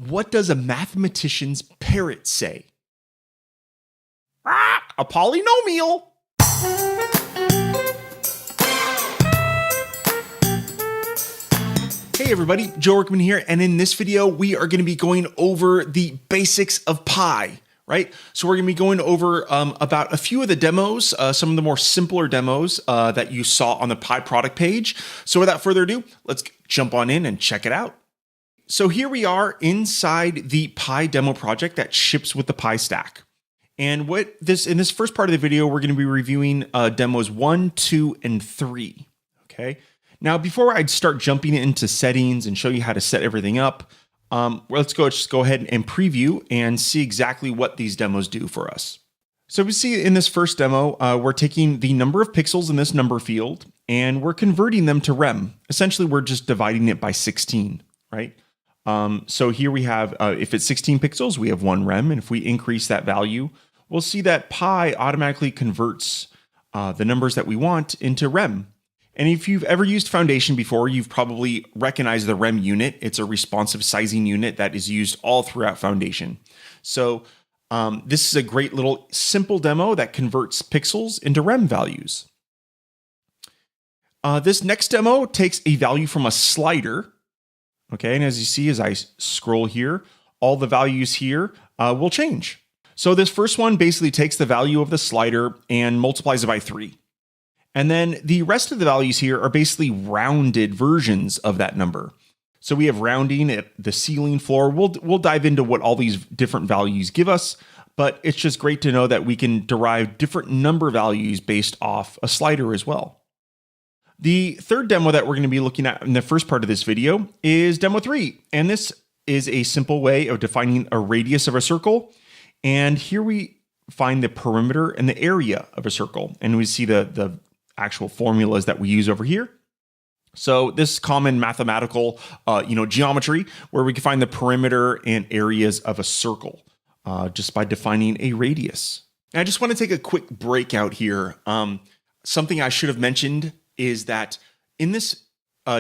What does a mathematician's parrot say? A polynomial. Hey everybody, Joe Workman here, and in this video we are going to be going over the basics of Pi, right? So we're going to be going over about a few of the demos, some of the more simpler demos that you saw on the Pi product page. So without further ado, let's jump on in and check it out. So here we are inside the Pi demo project that ships with the Pi stack. And in this first part of the video, we're going to be reviewing demos 1, 2, and 3. Okay. Now, before I start jumping into settings and show you how to set everything up, let's just go ahead and preview and see exactly what these demos do for us. So we see in this first demo, we're taking the number of pixels in this number field and we're converting them to rem. Essentially, we're just dividing it by 16, right? So here we have, if it's 16 pixels, we have 1 rem. And if we increase that value, we'll see that Pi automatically converts the numbers that we want into rem. And if you've ever used Foundation before, you've probably recognized the rem unit. It's a responsive sizing unit that is used all throughout Foundation. So this is a great little simple demo that converts pixels into rem values. This next demo takes a value from a slider. Okay, and as you see, as I scroll here, all the values here will change. So this first one basically takes the value of the slider and multiplies it by 3. And then the rest of the values here are basically rounded versions of that number. So we have rounding at the ceiling, floor. We'll dive into what all these different values give us, but it's just great to know that we can derive different number values based off a slider as well. The third demo that we're going to be looking at in the first part of this video is demo 3. And this is a simple way of defining a radius of a circle. And here we find the perimeter and the area of a circle. And we see the actual formulas that we use over here. So this common mathematical, geometry where we can find the perimeter and areas of a circle just by defining a radius. And I just want to take a quick break out here. Something I should have mentioned is that in this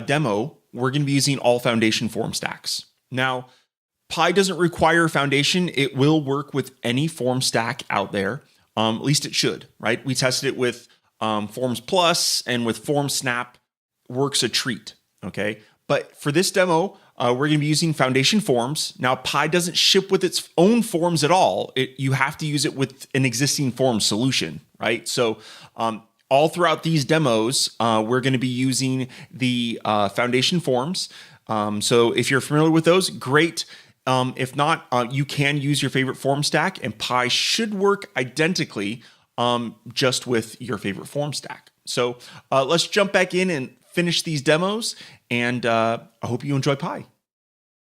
demo, we're going to be using all Foundation form stacks. Now, Pi doesn't require Foundation. It will work with any form stack out there. At least it should, right? We tested it with Forms Plus and with Form Snap works a treat, okay? But for this demo, we're going to be using Foundation forms. Now, Pi doesn't ship with its own forms at all. You have to use it with an existing form solution, right? So all throughout these demos, we're going to be using the Foundation forms. So if you're familiar with those, great. If not, you can use your favorite form stack, and Pi should work identically just with your favorite form stack. So let's jump back in and finish these demos, and I hope you enjoy Pi.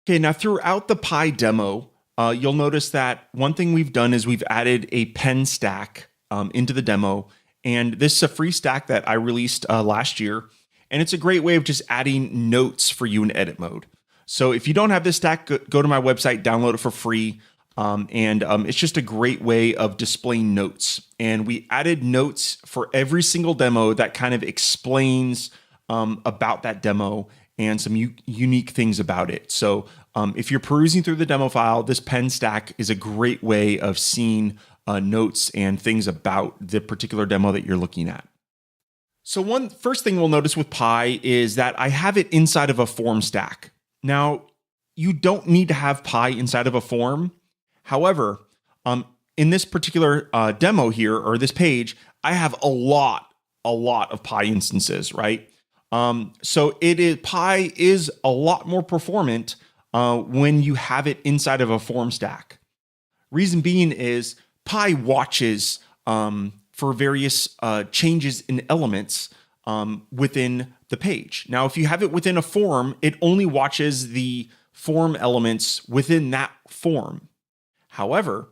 Okay, now throughout the Pi demo, you'll notice that one thing we've done is we've added a pen stack into the demo, and this is a free stack that I released last year, and it's a great way of just adding notes for you in edit mode. So if you don't have this stack, go to my website, download it for free. It's just a great way of displaying notes. And we added notes for every single demo that kind of explains about that demo and some unique things about it. So if you're perusing through the demo file, this pen stack is a great way of seeing notes and things about the particular demo that you're looking at. So first thing we'll notice with Pi is that I have it inside of a form stack. Now, you don't need to have Pi inside of a form. However, in this particular demo here, or this page, I have a lot of Pi instances, right? So Pi is a lot more performant when you have it inside of a form stack. Reason being is Pi watches for various changes in elements within the page. Now, if you have it within a form, it only watches the form elements within that form. However,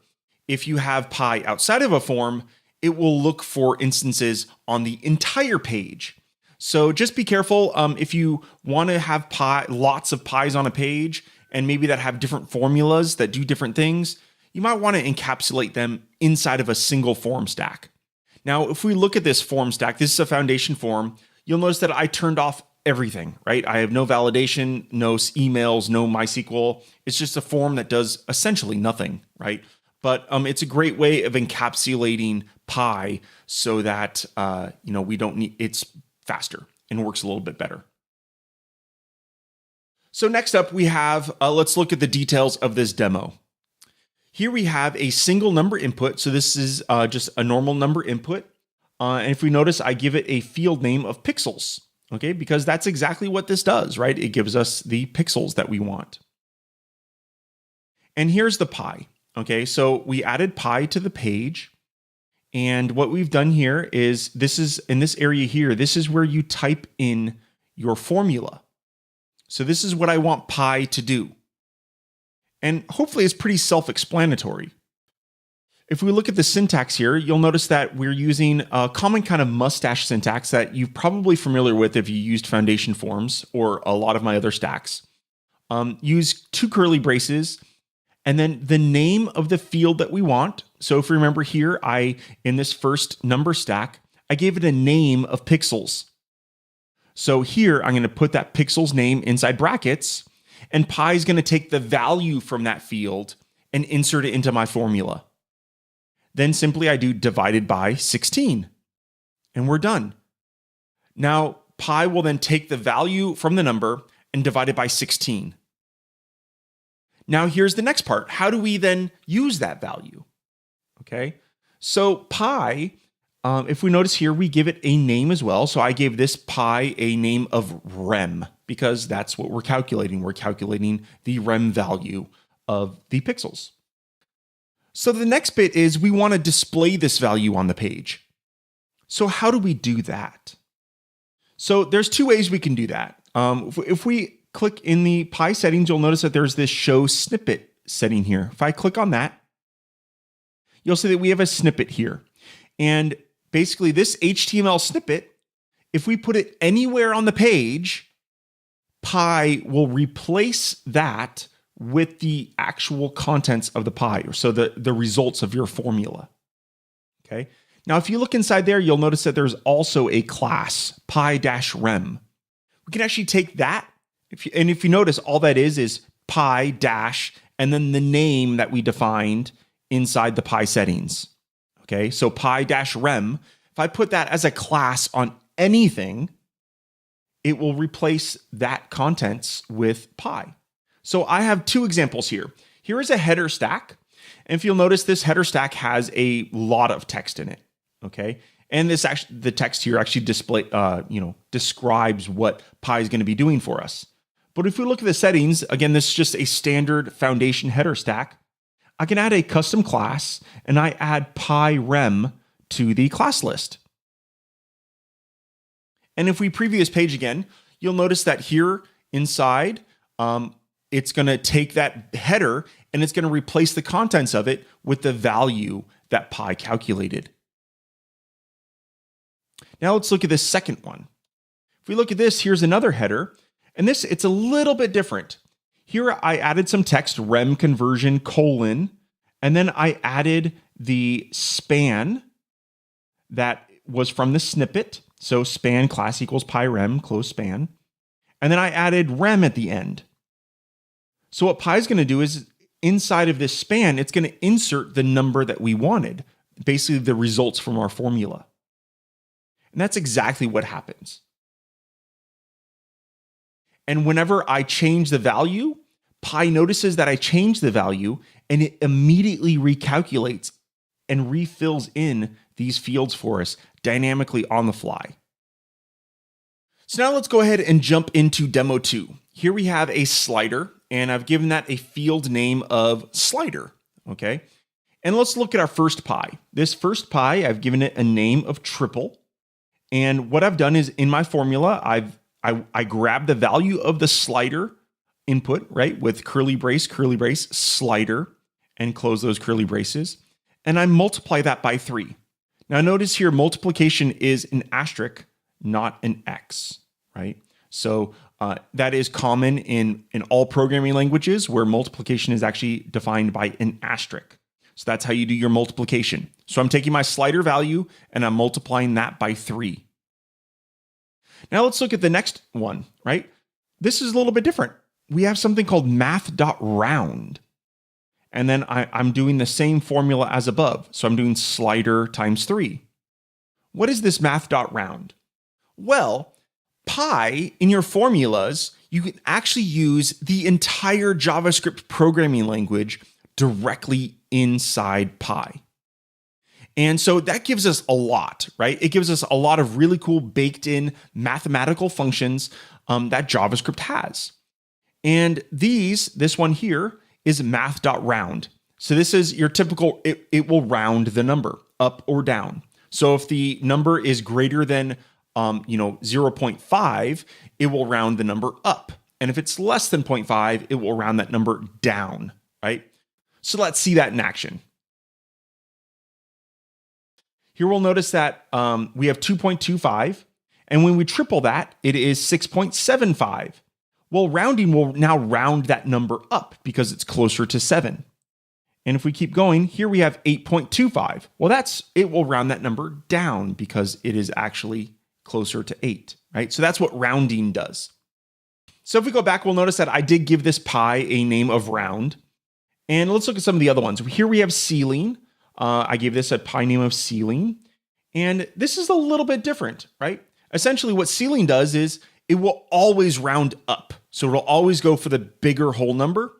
if you have Pi outside of a form, it will look for instances on the entire page. So just be careful if you want to have lots of Pis on a page and maybe that have different formulas that do different things, you might want to encapsulate them inside of a single form stack. Now, if we look at this form stack, this is a Foundation form. You'll notice that I turned off everything, right? I have no validation, no emails, no MySQL. It's just a form that does essentially nothing, right? But it's a great way of encapsulating Pi so that we don't need, it's faster and works a little bit better. So next up we have, let's look at the details of this demo. Here we have a single number input. So this is just a normal number input. And if we notice, I give it a field name of pixels, okay? Because that's exactly what this does, right? It gives us the pixels that we want. And here's the Pi, okay? So we added Pi to the page. And what we've done here is, this is in this area here, this is where you type in your formula. So this is what I want Pi to do. And hopefully it's pretty self-explanatory. If we look at the syntax here, you'll notice that we're using a common kind of mustache syntax that you're probably familiar with if you used Foundation Forms or a lot of my other stacks. Use 2 curly braces, and then the name of the field that we want. So if you remember here, in this first number stack, I gave it a name of pixels. So here, I'm going to put that pixel's name inside brackets, and Pi is going to take the value from that field and insert it into my formula. Then simply I do divided by 16, and we're done. Now, Pi will then take the value from the number and divide it by 16. Now, here's the next part. How do we then use that value? Okay, so Pi, if we notice here, we give it a name as well. So I gave this Pi a name of rem because that's what we're calculating. We're calculating the rem value of the pixels. So the next bit is we want to display this value on the page. So how do we do that? So there's 2 ways we can do that. If we click in the Pi settings, you'll notice that there's this show snippet setting here. If I click on that, you'll see that we have a snippet here. And basically this HTML snippet, if we put it anywhere on the page, Pi will replace that with the actual contents of the Pi, or so the results of your formula. Okay. Now, if you look inside there, you'll notice that there's also a class, Pi-rem. We can actually take that, if you notice, all that is Pi dash, and then the name that we defined inside the Pi settings. Okay, so Pi-rem, if I put that as a class on anything, it will replace that contents with Pi. So I have 2 examples here. Here is a header stack. And if you'll notice, this header stack has a lot of text in it. Okay. And the text here actually describes what Pi is going to be doing for us. But if we look at the settings, again, this is just a standard Foundation header stack. I can add a custom class, and I add Pi-rem to the class list. And if we preview this page again, you'll notice that here inside, it's going to take that header and it's going to replace the contents of it with the value that Pi calculated. Now let's look at this second one. If we look at this, here's another header, and it's a little bit different. Here I added some text, rem conversion, colon, and then I added the span that was from the snippet. So span class equals Pi-rem, close span. And then I added rem at the end. So what Pi is going to do is inside of this span, it's going to insert the number that we wanted, basically the results from our formula. And that's exactly what happens. And whenever I change the value, Pi notices that I changed the value and it immediately recalculates and refills in these fields for us dynamically on the fly. So now let's go ahead and jump into demo 2. Here we have a slider, and I've given that a field name of slider, okay? And let's look at our first Pi. This first Pi, I've given it a name of triple. And what I've done is in my formula, I grabbed the value of the slider input, right, with curly brace, slider, and close those curly braces. And I multiply that by 3. Now notice here, multiplication is an asterisk, not an X, right? So that is common in all programming languages where multiplication is actually defined by an asterisk. So that's how you do your multiplication. So I'm taking my slider value and I'm multiplying that by 3. Now let's look at the next one, right? This is a little bit different. We have something called math.round. And then I'm doing the same formula as above. So I'm doing slider times 3. What is this math.round? Well, pi in your formulas, you can actually use the entire JavaScript programming language directly inside pi. And so that gives us a lot, right? It gives us a lot of really cool baked in mathematical functions that JavaScript has. And this one here is math.round. So this is your typical, it will round the number up or down. So if the number is greater than 0.5, it will round the number up. And if it's less than 0.5, it will round that number down, right? So let's see that in action. Here we'll notice that we have 2.25, and when we triple that, it is 6.75. Well, rounding will now round that number up because it's closer to 7. And if we keep going, here we have 8.25. Well, it will round that number down because it is actually closer to 8, right? So that's what rounding does. So if we go back, we'll notice that I did give this pi a name of round. And let's look at some of the other ones. Here we have ceiling. I gave this a pi name of ceiling. And this is a little bit different, right? Essentially what ceiling does is it will always round up. So it'll always go for the bigger whole number.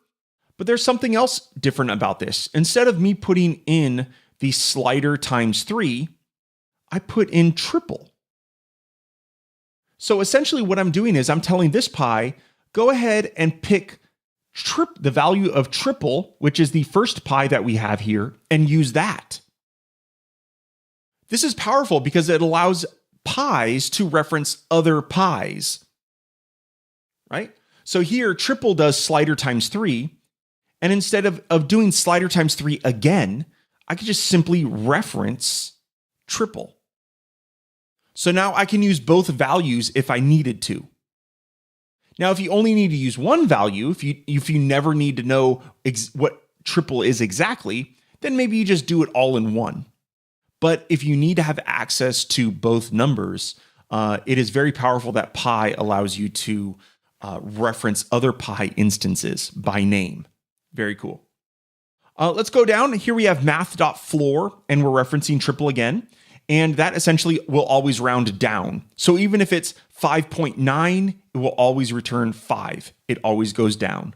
But there's something else different about this. Instead of me putting in the slider times 3, I put in triple. So essentially what I'm doing is I'm telling this pi, go ahead and pick the value of triple, which is the first pi that we have here, and use that. This is powerful because it allows pi's to reference other pi's, right? So here, triple does slider times 3, and instead of doing slider times 3 again, I could just simply reference triple. So now I can use both values if I needed to. Now, if you only need to use one value, if you never need to know what triple is exactly, then maybe you just do it all in one. But if you need to have access to both numbers, it is very powerful that pi allows you to reference other pi instances by name. Very cool. Let's go down. Here we have math.floor, and we're referencing triple again. And that essentially will always round down. So even if it's 5.9, it will always return 5. It always goes down.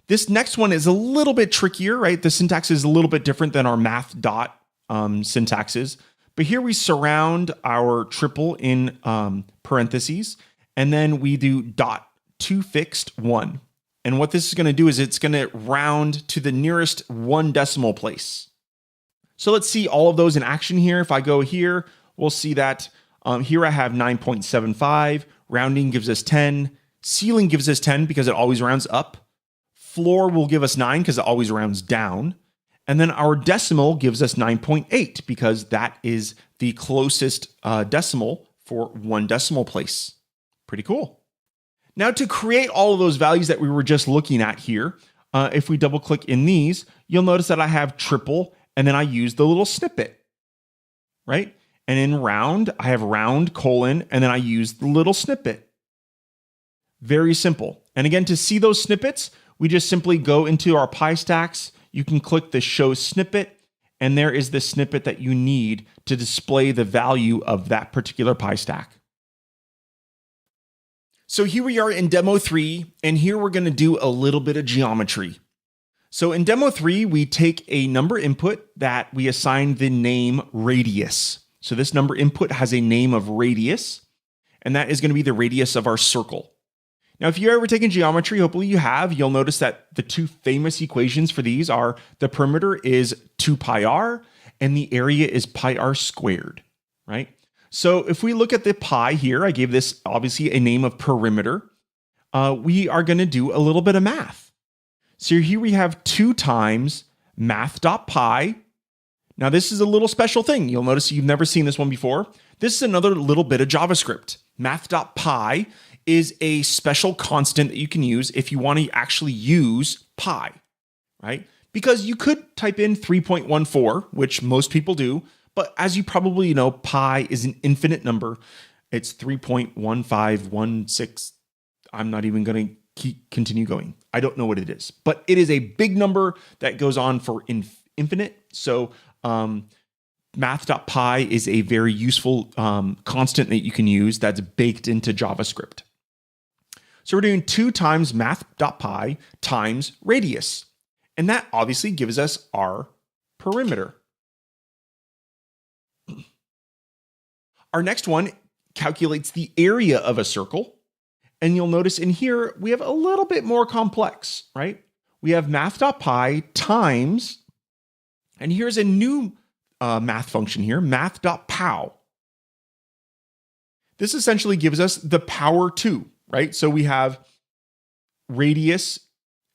This next one is a little bit trickier, right? The syntax is a little bit different than our math dot syntaxes. But here we surround our triple in parentheses, and then we do dot to fixed 1. And what this is going to do is it's going to round to the nearest 1 decimal place. So let's see all of those in action here. If I go here, we'll see that here I have 9.75. Rounding gives us 10. Ceiling gives us 10 because it always rounds up. Floor will give us 9 because it always rounds down. And then our decimal gives us 9.8 because that is the closest decimal for 1 decimal place. Pretty cool. Now to create all of those values that we were just looking at here, if we double click in these, you'll notice that I have triple, and then I use the little snippet, right? And in round, I have round colon, and then I use the little snippet. Very simple. And again, to see those snippets, we just simply go into our pi stacks. You can click the show snippet, and there is the snippet that you need to display the value of that particular pi stack. So here we are in demo 3, and here we're going to do a little bit of geometry. So in demo 3, we take a number input that we assign the name radius. So this number input has a name of radius, and that is going to be the radius of our circle. Now, if you've ever taken geometry, hopefully you have, you'll notice that the two famous equations for these are the perimeter is 2 pi r, and the area is pi r squared, right? So if we look at the pi here, I gave this obviously a name of perimeter. We are going to do a little bit of math. So here we have 2 times math.pi. Now this is a little special thing. You'll notice you've never seen this one before. This is another little bit of JavaScript. Math.pi is a special constant that you can use if you want to actually use pi, right? Because you could type in 3.14, which most people do, but as you probably know, pi is an infinite number. It's 3.1516. I'm not even going to continue going. I don't know what it is, but it is a big number that goes on for infinite. So math.pi is a very useful constant that you can use that's baked into JavaScript. So we're doing 2 times math.pi times radius. And that obviously gives us our perimeter. Our next one calculates the area of a circle. And you'll notice in here, we have a little bit more complex, right? We have math.pi times, and here's a new math function here, math.pow. This essentially gives us the power 2, right? So we have radius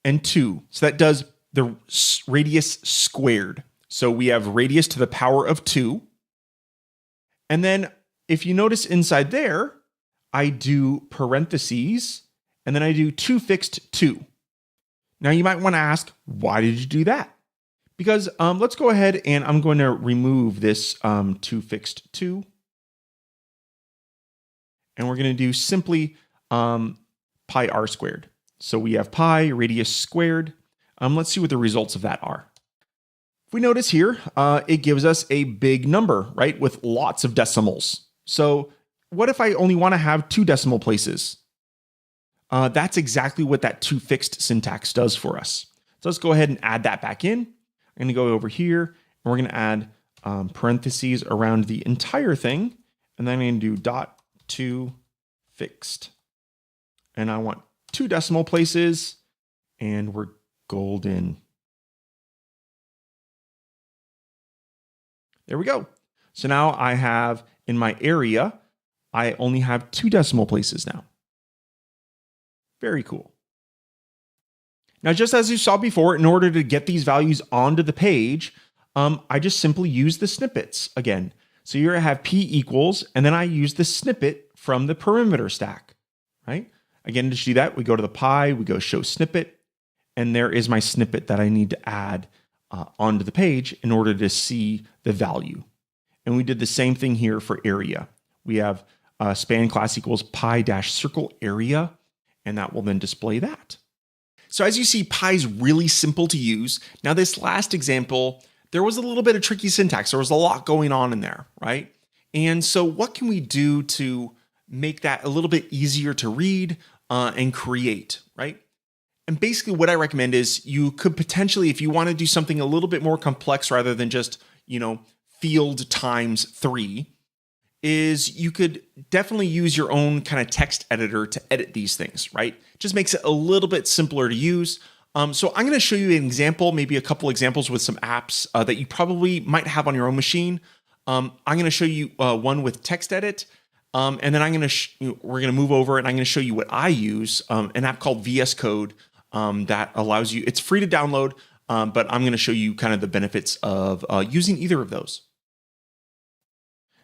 and 2. So that does the radius squared. So we have radius to the power of 2. And then if you notice inside there, I do parentheses, and then I do 2 fixed 2. Now you might want to ask, why did you do that? Because let's go ahead and I'm going to remove this 2 fixed 2. And we're going to do simply pi r squared. So we have pi radius squared. Let's see what the results of that are. If we notice here, it gives us a big number, right? With lots of decimals. So what if I only want to have 2 decimal places? That's exactly what that 2 fixed syntax does for us. So let's go ahead and add that back in. I'm going to go over here and we're going to add parentheses around the entire thing. And then I'm going to do dot 2 fixed. And I want 2 decimal places and we're golden. There we go. So now I have in my area, I only have 2 decimal places now. Very cool. Now, just as you saw before, in order to get these values onto the page, I just simply use the snippets again. So here I have p equals, and then I use the snippet from the perimeter stack, right? Again, to do that, we go to the pi, we go show snippet, and there is my snippet that I need to add onto the page in order to see the value. And we did the same thing here for area. We have span class equals pi dash circle area, and that will then display that. So as you see, pi is really simple to use. Now this last example, there was a little bit of tricky syntax. There was a lot going on in there, right? And so what can we do to make that a little bit easier to read and create, right? And basically what I recommend is you could potentially, if you want to do something a little bit more complex rather than just, field times 3, is you could definitely use your own kind of text editor to edit these things, right? Just makes it a little bit simpler to use. So I'm going to show you an example, maybe a couple examples with some apps that you probably might have on your own machine. I'm going to show you one with text edit, and then we're going to move over and I'm going to show you what I use, an app called VS Code that allows you, it's free to download, but I'm going to show you kind of the benefits of using either of those.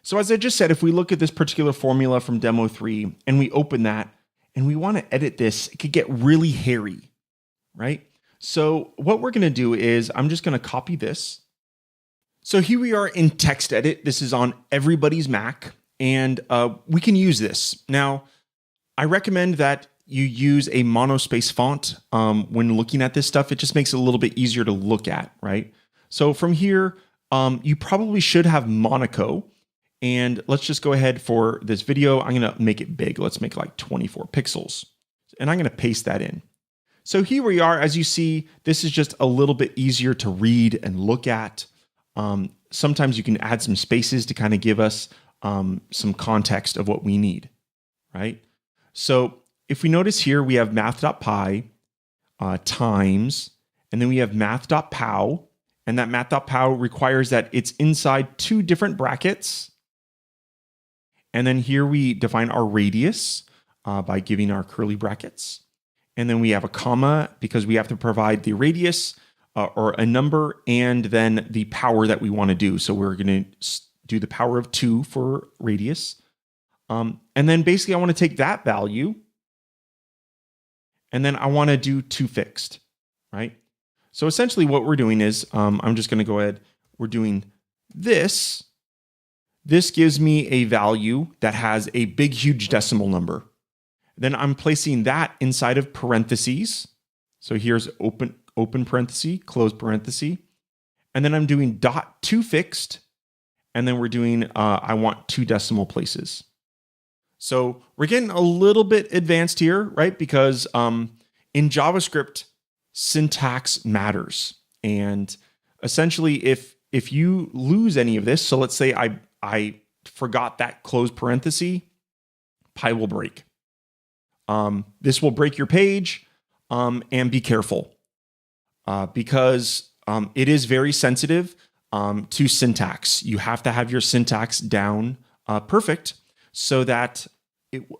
So as I just said, if we look at this particular formula from demo 3 and we open that and we want to edit this, it could get really hairy, right? So what we're going to do is I'm just going to copy this. So here we are in text edit. This is on everybody's Mac and we can use this. Now, I recommend that you use a monospace font when looking at this stuff. It just makes it a little bit easier to look at, right? So from here, you probably should have Monaco. And let's just go ahead for this video. I'm going to make it big. Let's make it like 24 pixels. And I'm going to paste that in. So here we are. As you see, this is just a little bit easier to read and look at. Sometimes you can add some spaces to kind of give us some context of what we need, right? So if we notice here, we have math.pi times, and then we have math.pow. And that math.pow requires that it's inside 2 different brackets. And then here we define our radius by giving our curly brackets. And then we have a comma because we have to provide the radius or a number and then the power that we want to do. So we're going to do the power of 2 for radius. And then basically I want to take that value and then I want to do 2 fixed, right? So essentially what we're doing is, I'm just going to go ahead, we're doing this. This gives me a value that has a big, huge decimal number. Then I'm placing that inside of parentheses. So here's open parenthesis, close parenthesis. And then I'm doing dot to fixed. And then we're doing, I want 2 decimal places. So we're getting a little bit advanced here, right? Because in JavaScript, syntax matters. And essentially, if you lose any of this, so let's say I forgot that close parenthesis, Pi will break. This will break your page, and be careful because it is very sensitive to syntax. You have to have your syntax down perfect so that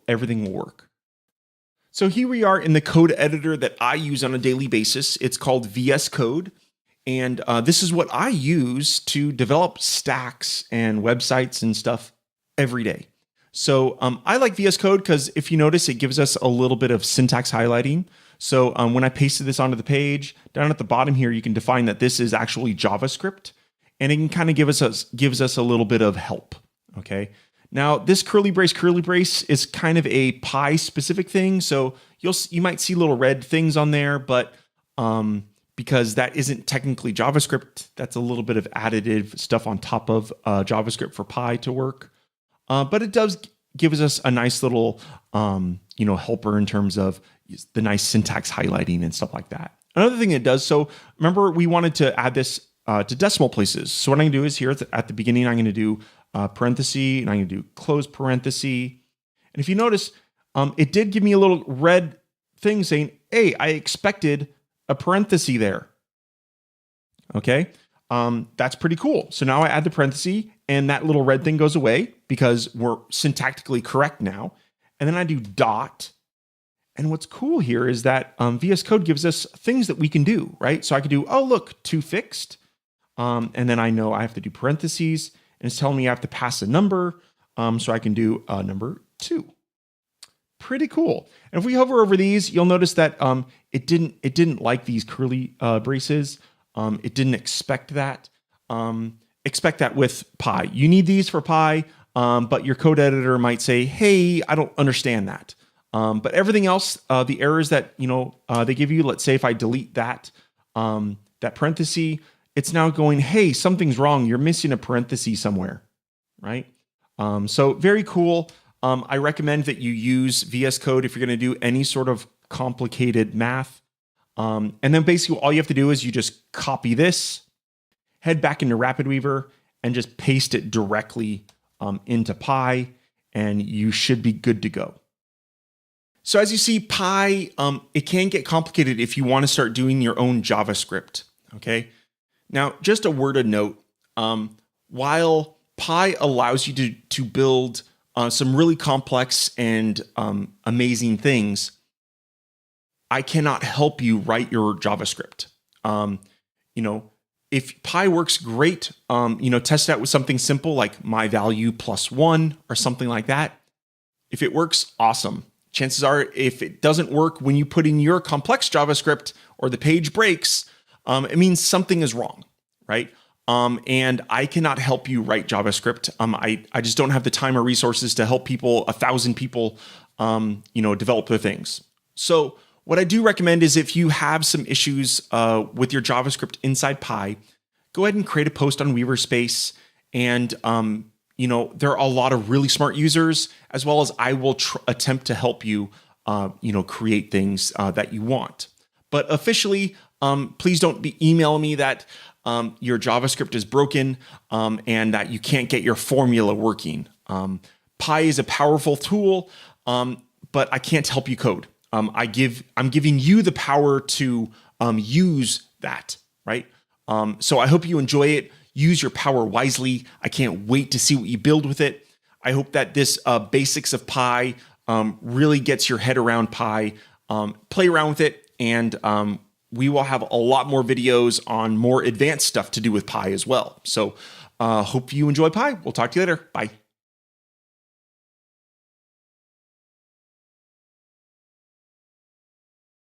everything will work. So here we are in the code editor that I use on a daily basis. It's called VS Code. And this is what I use to develop stacks and websites and stuff every day. So I like VS Code because if you notice, it gives us a little bit of syntax highlighting. So when I pasted this onto the page, down at the bottom here, you can define that this is actually JavaScript. And it can kind of gives us a little bit of help, okay? Now, this curly brace is kind of a Pi specific thing. So you might see little red things on there, but because that isn't technically JavaScript, that's a little bit of additive stuff on top of JavaScript for Pi to work. But it does give us a nice little helper in terms of the nice syntax highlighting and stuff like that. Another thing it does, so remember we wanted to add this to decimal places. So what I'm gonna do is here at the beginning, I'm gonna do parenthesis, and I'm gonna do close parenthesis. And if you notice, it did give me a little red thing saying, hey, I expected a parenthesis there. Okay, that's pretty cool. So now I add the parenthesis and that little red thing goes away because we're syntactically correct now. And then I do dot. And what's cool here is that VS Code gives us things that we can do, right? So I could do, oh, look, to fixed. And then I know I have to do parentheses and it's telling me I have to pass a number. So I can do number 2. Pretty cool. And if we hover over these, you'll notice that it didn't like these curly braces. It didn't expect that. Expect that with Pi. You need these for Pi, but your code editor might say, hey, I don't understand that. But everything else, the errors that they give you, let's say if I delete that parenthesis, it's now going, hey, something's wrong. You're missing a parenthesis somewhere, right? So very cool. I recommend that you use VS Code if you're going to do any sort of complicated math. And then basically all you have to do is you just copy this, head back into RapidWeaver, and just paste it directly into Pi, and you should be good to go. So as you see, Pi, it can get complicated if you want to start doing your own JavaScript, okay? Now, just a word of note, while Pi allows you to build some really complex and amazing things, I cannot help you write your JavaScript. If Pi works great, test it out with something simple like my value +1 or something like that. If it works, awesome. Chances are, if it doesn't work when you put in your complex JavaScript or the page breaks, it means something is wrong, right? And I cannot help you write JavaScript. I just don't have the time or resources to help 1,000 people, develop their things. So what I do recommend is if you have some issues with your JavaScript inside Pi, go ahead and create a post on Weaverspace. And, there are a lot of really smart users, as well as I will attempt to help you, create things that you want. But officially, please don't email me that your JavaScript is broken and that you can't get your formula working. Pi is a powerful tool, but I can't help you code. I'm giving you the power to use that, right? So I hope you enjoy it. Use your power wisely. I can't wait to see what you build with it. I hope that this basics of Pi really gets your head around Pi. Play around with it, and we will have a lot more videos on more advanced stuff to do with Pi as well. So hope you enjoy Pi. We'll talk to you later. Bye.